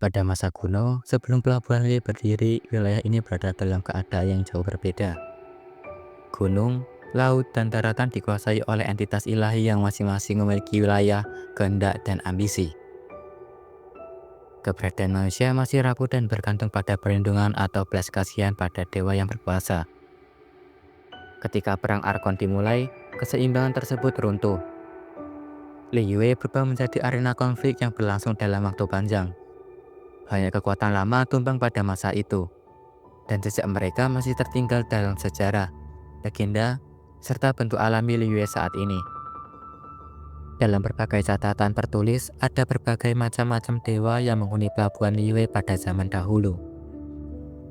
Pada masa kuno, sebelum pelabuhan Lille berdiri, wilayah ini berada dalam keadaan yang jauh berbeda. Gunung, laut, dan daratan dikuasai oleh entitas ilahi yang masing-masing memiliki wilayah, kehendak, dan ambisi. Keberadaan manusia masih rapuh dan bergantung pada perlindungan atau belas kasihan pada dewa yang berkuasa. Ketika Perang Arkon dimulai, keseimbangan tersebut runtuh. Liyue berubah menjadi arena konflik yang berlangsung dalam waktu panjang. Hanya kekuatan lama tumbang pada masa itu, dan jejak mereka masih tertinggal dalam sejarah, legenda, serta bentuk alami Liyue saat ini. Dalam berbagai catatan tertulis, ada berbagai macam-macam dewa yang menghuni pelabuhan Liyue pada zaman dahulu.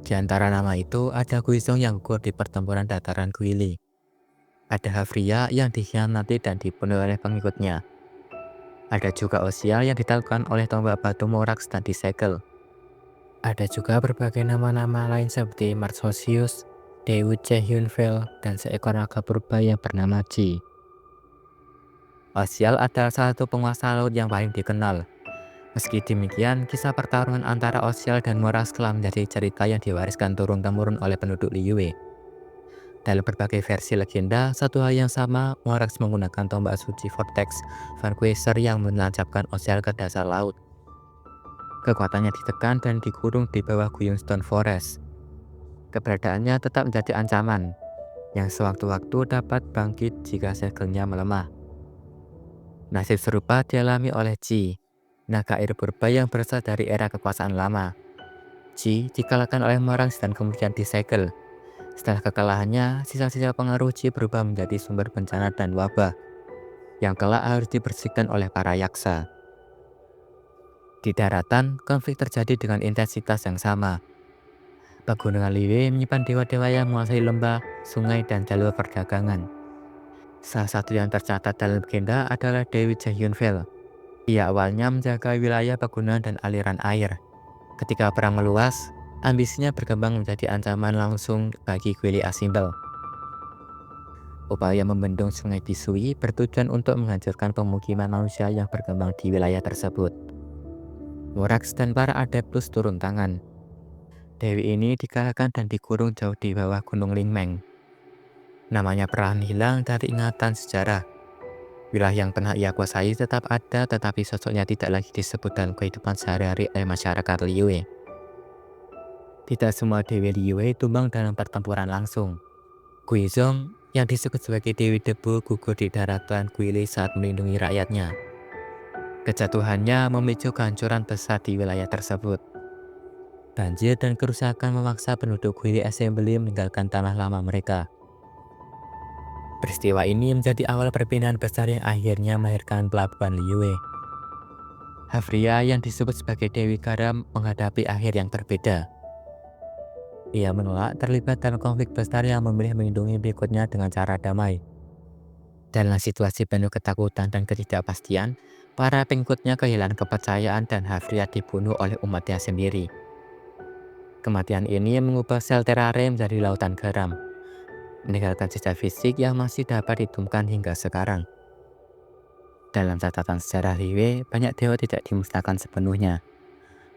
Di antara nama itu, ada Guizhong yang gugur di pertempuran dataran Guili. Ada Havria yang dikhianati dan dibunuh oleh pengikutnya. Ada juga Osial yang ditaklukkan oleh tombak batu Morax dan disegel. Ada juga berbagai nama-nama lain seperti Marshosius, Dewi Hyunvel, dan seekor naga purba yang bernama Ji. Osial adalah salah satu penguasa laut yang paling dikenal. Meski demikian, kisah pertarungan antara Osial dan Morax telah menjadi cerita yang diwariskan turun-temurun oleh penduduk Liyue. Dalam berbagai versi legenda, satu hal yang sama, Morax menggunakan tombak suci Vortex Vanquisher yang menancapkan Osial ke dasar laut. Kekuatannya ditekan dan dikurung di bawah guyung Stone Forest. Keberadaannya tetap menjadi ancaman, yang sewaktu-waktu dapat bangkit jika segelnya melemah. Nasib serupa dialami oleh Ji, naga air purba yang berasal dari era kekuasaan lama. Ji dikalahkan oleh Morax dan kemudian disegel. Setelah kekalahannya, sisa-sisa pengaruh Ji berubah menjadi sumber bencana dan wabah, yang kelak harus dibersihkan oleh para yaksa. Di daratan, konflik terjadi dengan intensitas yang sama. Pegunungan Liyue menyimpan dewa-dewa yang menguasai lembah, sungai, dan jalur perdagangan. Salah satu yang tercatat dalam legenda adalah Dewi Hyunvel. Ia awalnya menjaga wilayah pegunungan dan aliran air. Ketika perang meluas, ambisinya berkembang menjadi ancaman langsung bagi Guili Asimbel. Upaya membendung sungai Bisui bertujuan untuk menghancurkan pemukiman manusia yang berkembang di wilayah tersebut. Morax dan para Adeptus turun tangan. Dewi ini dikalahkan dan dikurung jauh di bawah Gunung Lingmeng. Namanya perlahan hilang dari ingatan sejarah. Wilayah yang pernah ia kuasai tetap ada, tetapi sosoknya tidak lagi disebut dalam kehidupan sehari-hari oleh masyarakat Liyue. Tidak semua Dewi Liyue tumbang dalam pertempuran langsung. Guizhong, yang disebut sebagai Dewi Debu, gugur di daratan Guili saat melindungi rakyatnya. Kejatuhannya memicu kehancuran besar di wilayah tersebut. Banjir dan kerusakan memaksa penduduk Guili Assembly meninggalkan tanah lama mereka. Peristiwa ini menjadi awal perpindahan besar yang akhirnya melahirkan pelabuhan Liyue. Havria yang disebut sebagai Dewi Garam menghadapi akhir yang berbeda. Ia menolak terlibat dalam konflik besar yang memilih melindungi berikutnya dengan cara damai. Dalam situasi penuh ketakutan dan ketidakpastian, para pengikutnya kehilangan kepercayaan dan Havria dibunuh oleh umatnya sendiri. Kematian ini mengubah sel Terare menjadi lautan garam, meninggalkan jejak fisik yang masih dapat ditemukan hingga sekarang. Dalam catatan sejarah Liyue, banyak dewa tidak dimusnahkan sepenuhnya.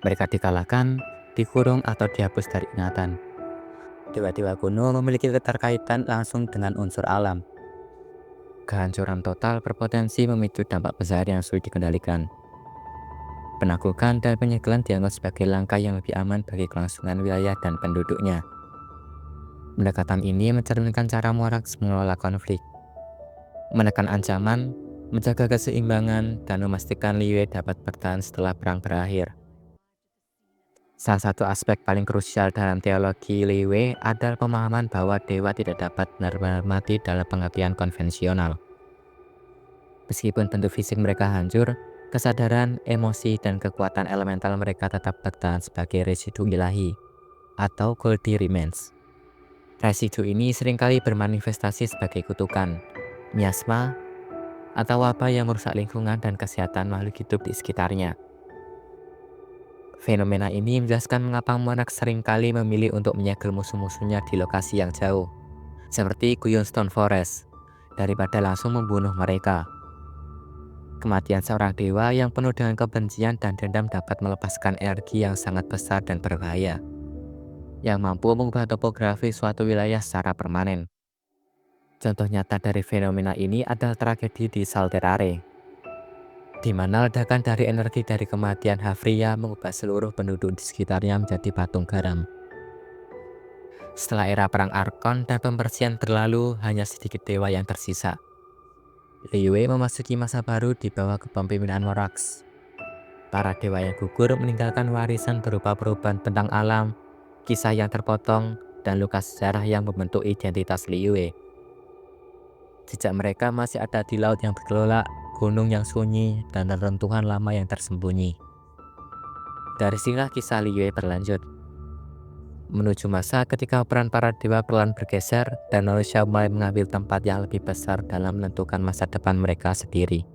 Mereka dikalahkan, dikurung, atau dihapus dari ingatan. Dewa-dewa kuno memiliki keterkaitan langsung dengan unsur alam. Kehancuran total berpotensi memicu dampak besar yang sulit dikendalikan. Penaklukan dan penyegelan dianggap sebagai langkah yang lebih aman bagi kelangsungan wilayah dan penduduknya. Pendekatan ini mencerminkan cara Morax mengelola konflik, menekan ancaman, menjaga keseimbangan, dan memastikan Liyue dapat bertahan setelah perang berakhir. Salah satu aspek paling krusial dalam teologi Liyue adalah pemahaman bahwa dewa tidak dapat benar-benar mati dalam pengertian konvensional. Meskipun bentuk fisik mereka hancur, kesadaran, emosi, dan kekuatan elemental mereka tetap bertahan sebagai residu ilahi, atau Goldie Remains. Residu ini seringkali bermanifestasi sebagai kutukan, miasma, atau wabah yang merusak lingkungan dan kesehatan makhluk hidup di sekitarnya. Fenomena ini menjelaskan mengapa Morax seringkali memilih untuk menyegel musuh-musuhnya di lokasi yang jauh, seperti Guyun Stone Forest, daripada langsung membunuh mereka. Kematian seorang dewa yang penuh dengan kebencian dan dendam dapat melepaskan energi yang sangat besar dan berbahaya, yang mampu mengubah topografi suatu wilayah secara permanen. Contoh nyata dari fenomena ini adalah tragedi di Salterare, di mana ledakan dari energi dari kematian Hafria mengubah seluruh penduduk di sekitarnya menjadi patung garam. Setelah era Perang Arkon dan pembersihan berlalu, hanya sedikit dewa yang tersisa. Liyue memasuki masa baru di bawah kepemimpinan Morax. Para dewa yang gugur meninggalkan warisan berupa perubahan bentang alam, kisah yang terpotong, dan luka sejarah yang membentuk identitas Liyue. Jejak mereka masih ada di laut yang bergelolak, gunung yang sunyi, dan reruntuhan lama yang tersembunyi. Dari sinilah kisah Liyue berlanjut, menuju masa ketika peran para dewa perlahan bergeser dan manusia mulai mengambil tempat yang lebih besar dalam menentukan masa depan mereka sendiri.